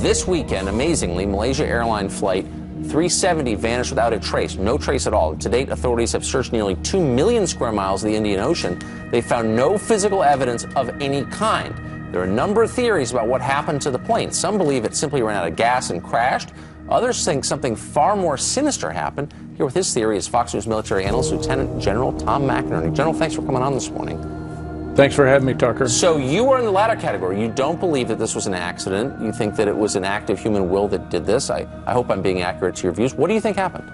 This weekend, amazingly, Malaysia Airlines Flight 370 vanished without a trace, no trace at all. To date, authorities have searched nearly 2 million square miles of the Indian Ocean. They found no physical evidence of any kind. There are a number of theories about what happened to the plane. Some believe it simply ran out of gas and crashed. Others think something far more sinister happened. Here with his theory is Fox News military analyst Lieutenant General Tom McInerney. General, thanks for coming on this morning. Thanks for having me, Tucker. So you are in the latter category. You don't believe that this was an accident. You think that it was an act of human will that did this. I hope I'm being accurate to your views. What do you think happened?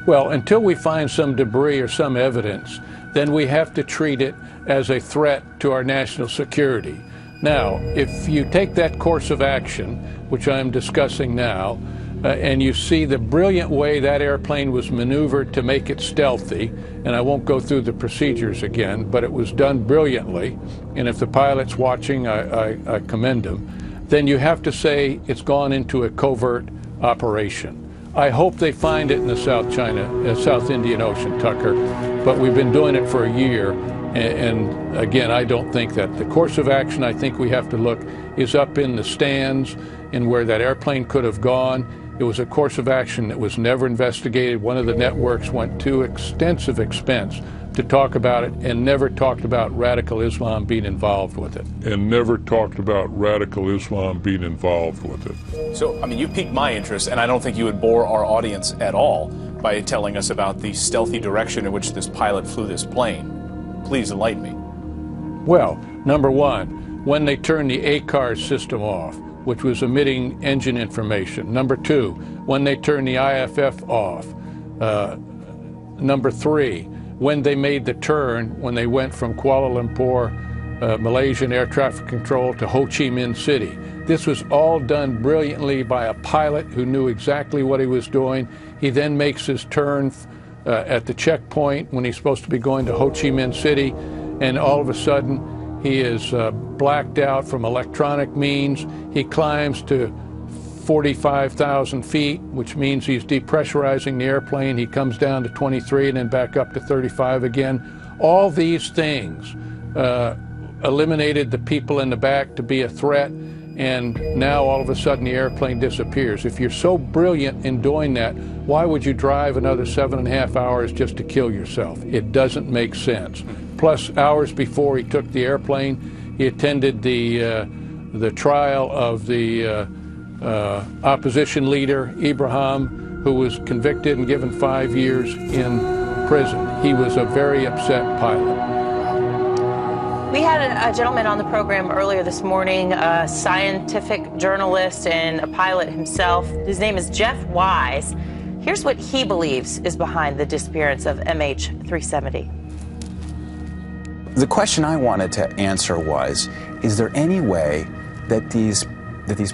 Well, until we find some debris or some evidence, then we have to treat it as a threat to our national security. Now, if you take that course of action, which I'm discussing now, and you see the brilliant way that airplane was maneuvered to make it stealthy, and I won't go through the procedures again, but it was done brilliantly, and if the pilot's watching, I commend him, then you have to say it's gone into a covert operation. I hope they find it in the South Indian Ocean, Tucker, but we've been doing it for a year, and again, I don't think that. The course of action I think we have to look is up in the stands and where that airplane could have gone. It was a course of action that was never investigated. One of the networks went to extensive expense to talk about it and never talked about radical Islam being involved with it. So, I mean, you piqued my interest, and I don't think you would bore our audience at all by telling us about the stealthy direction in which this pilot flew this plane. Please enlighten me. Well, number one, when they turned the AIRASIA system off, which was emitting engine information. Number two, when they turned the IFF off. Number three, when they made the turn, when they went from Kuala Lumpur, Malaysian air traffic control, to Ho Chi Minh City. This was all done brilliantly by a pilot who knew exactly what he was doing. He then makes his turn at the checkpoint when he's supposed to be going to Ho Chi Minh City, and all of a sudden he is blacked out from electronic means. He climbs to 45,000 feet, which means he's depressurizing the airplane. He comes down to 23 and then back up to 35 again. All these things eliminated the people in the back to be a threat, and now all of a sudden the airplane disappears. If you're so brilliant in doing that, why would you drive another 7.5 hours just to kill yourself? It doesn't make sense. Plus, hours before he took the airplane, he attended the trial of the opposition leader, Ibrahim, who was convicted and given 5 years in prison. He was a very upset pilot. We had a gentleman on the program earlier this morning, a scientific journalist and a pilot himself. His name is Jeff Wise. Here's what he believes is behind the disappearance of MH370. The question I wanted to answer was, is there any way that these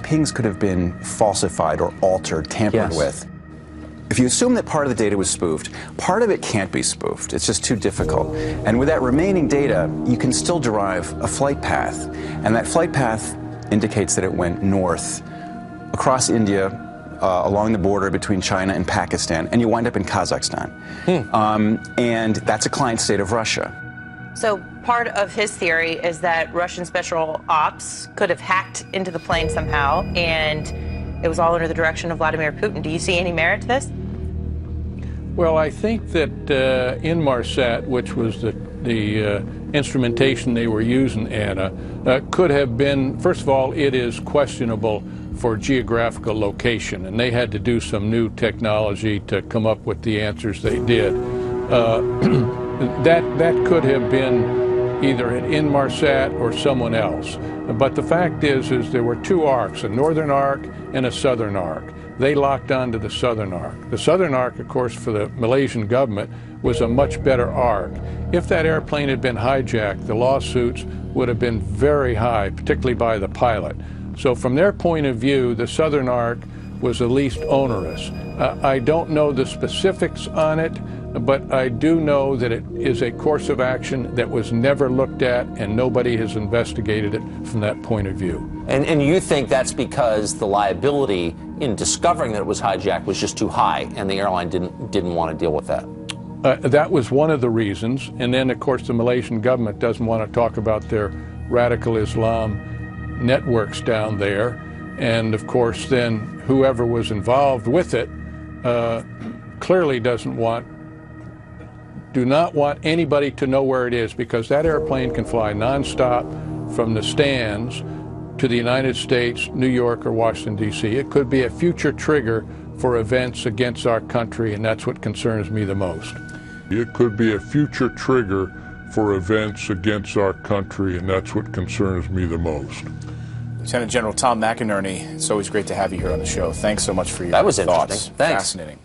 pings could have been falsified or altered, tampered with? If you assume that part of the data was spoofed, part of it can't be spoofed. It's just too difficult. And with that remaining data, you can still derive a flight path. And that flight path indicates that it went north, across India, along the border between China and Pakistan, and you wind up in Kazakhstan. And that's a client state of Russia. So part of his theory is that Russian special ops could have hacked into the plane somehow, and it was all under the direction of Vladimir Putin. Do you see any merit to this? Well, I think that Inmarsat, which was the instrumentation they were using, Anna, could have been, first of all, it is questionable for geographical location, and they had to do some new technology to come up with the answers they did. That could have been either an Inmarsat or someone else. But the fact is there were two arcs, a northern arc and a southern arc. They locked onto the southern arc. The southern arc, of course, for the Malaysian government was a much better arc. If that airplane had been hijacked, the lawsuits would have been very high, particularly by the pilot. So from their point of view, the southern arc was the least onerous. I don't know the specifics on it, but I do know that it is a course of action that was never looked at, and nobody has investigated it from that point of view. And you think that's because the liability in discovering that it was hijacked was just too high, and the airline didn't want to deal with that? That was one of the reasons. And then, of course, the Malaysian government doesn't want to talk about their radical Islam networks down there. And of course, then whoever was involved with it clearly do not want anybody to know where it is, because that airplane can fly nonstop from the stands to the United States, New York, or Washington, D.C. It could be a future trigger for events against our country, and that's what concerns me the most. It could be a future trigger for events against our country, and that's what concerns me the most. Lieutenant General Tom McInerney, it's always great to have you here on the show. Thanks so much for your That was thoughts. interesting. Thanks. Fascinating.